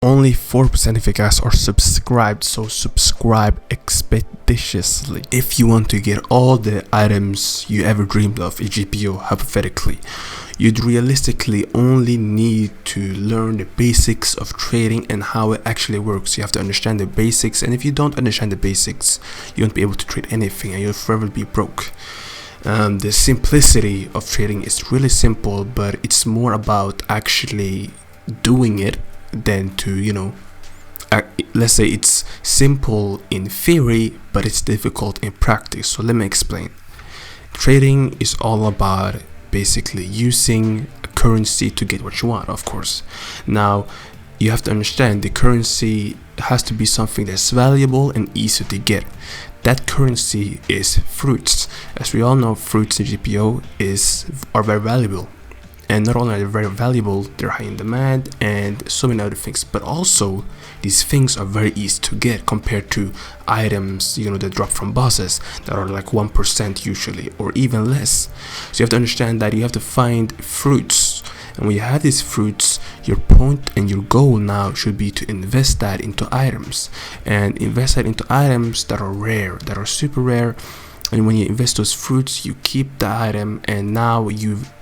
Only 4% of you guys are subscribed, so subscribe expeditiously if you want to get all the items you ever dreamed of in GPO. Hypothetically, you'd realistically only need to learn the basics of trading and how it actually works. You have to understand the basics, and if you don't understand the basics, you won't be able to trade anything and you'll forever be broke. The simplicity of trading is really simple, but it's more about actually doing it than to, let's say it's simple in theory, but it's difficult in practice. So let me explain. Trading is all about basically using a currency to get what you want, of course. Now, you have to understand the currency has to be something that's valuable and easy to get. That currency is fruits. As we all know, fruits in GPO are very valuable. And not only are they very valuable, they're high in demand and so many other things. But also, these things are very easy to get compared to items, that drop from bosses that are like 1% usually, or even less. So you have to understand that you have to find fruits. And when you have these fruits, your point and your goal now should be to invest that into items. And invest that into items that are rare, that are super rare. And when you invest those fruits, you keep the item, and now you've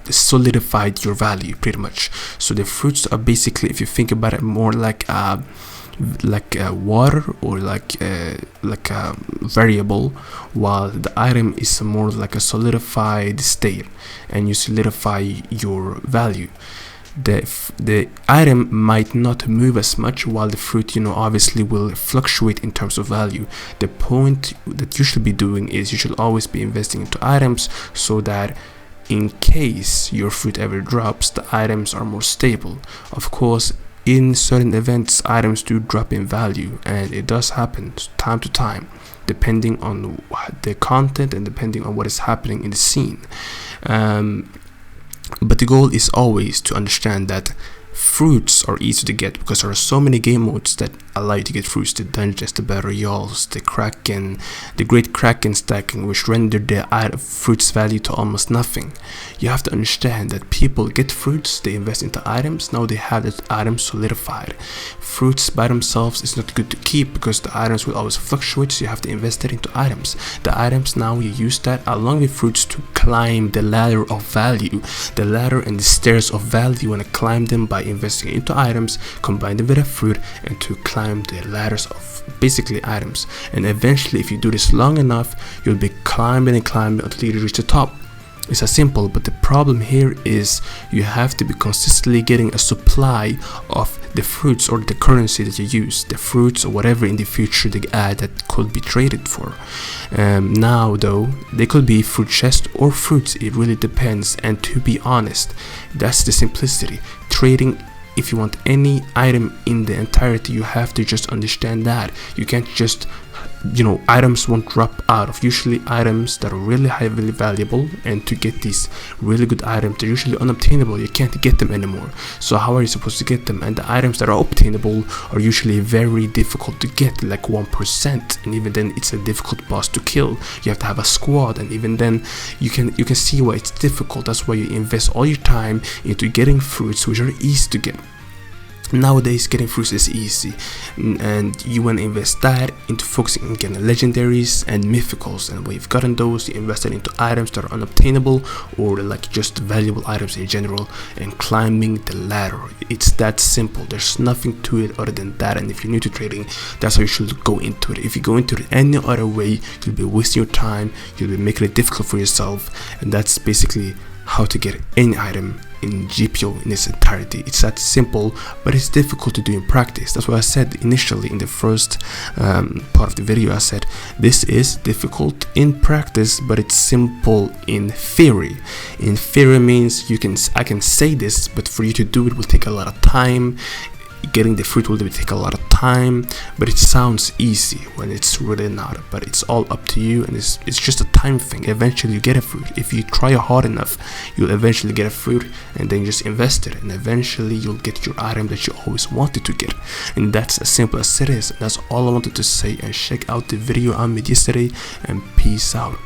solidified your value pretty much. So the fruits are basically, if you think about it, more like water, or like a variable, while the item is more like a solidified state, and you solidify your value. The item might not move as much, while the fruit obviously will fluctuate in terms of value. The point that you should be doing is you should always be investing into items, so that in case your fruit ever drops, the items are more stable. Of course, in certain events, items do drop in value, and it does happen time to time, depending on the content and depending on what is happening in the scene. But the goal is always to understand that fruits are easy to get, because there are so many game modes that allow you to get fruits: the dungeons, the battle royales, the kraken, the great kraken stacking, which render the fruits value to almost nothing. You have to understand that people get fruits, they invest into items, now they have that item solidified. Fruits by themselves is not good to keep, because the items will always fluctuate, so you have to invest it into items. The items, now you use that along with fruits to climb the ladder of value, the ladder and the stairs of value. You want to climb them by investing into items, combine them with a fruit, and to climb the ladders of basically items. And eventually, if you do this long enough, you'll be climbing and climbing until you reach the top. It's as simple, but the problem here is you have to be consistently getting a supply of the fruits or the currency that you use, the fruits or whatever in the future they add that could be traded for. Now though, they could be fruit chest or fruits, it really depends. And to be honest, that's the simplicity. Trading, if you want any item in the entirety, you have to just understand that you can't just items won't drop out of. Usually items that are really highly valuable, and to get these really good items, they're usually unobtainable. You can't get them anymore. So how are you supposed to get them? And the items that are obtainable are usually very difficult to get, like 1%, and even then it's a difficult boss to kill. You have to have a squad, and even then you can see why it's difficult. That's why you invest all your time into getting fruits, which are easy to get. Nowadays, getting fruits is easy, and you want to invest that into focusing on getting legendaries and mythicals. And when you've gotten those, you invest it into items that are unobtainable, or like just valuable items in general, and climbing the ladder. It's that simple. There's nothing to it other than that. And if you're new to trading, that's how you should go into it. If you go into it any other way, you'll be wasting your time, you'll be making it difficult for yourself. And that's basically how to get any item in GPO in its entirety. It's that simple, but it's difficult to do in practice. That's what I said initially in the first part of the video. I said this is difficult in practice, but it's simple in theory. In theory means I can say this, but for you to do it will take a lot of time. Getting the fruit will take a lot of time, but it sounds easy when it's really not. But it's all up to you, and it's just a time thing. Eventually you get a fruit. If you try hard enough, you'll eventually get a fruit, and then you just invest it, and eventually you'll get your item that you always wanted to get. And that's as simple as it is. And that's all I wanted to say. And check out the video I made yesterday, and peace out.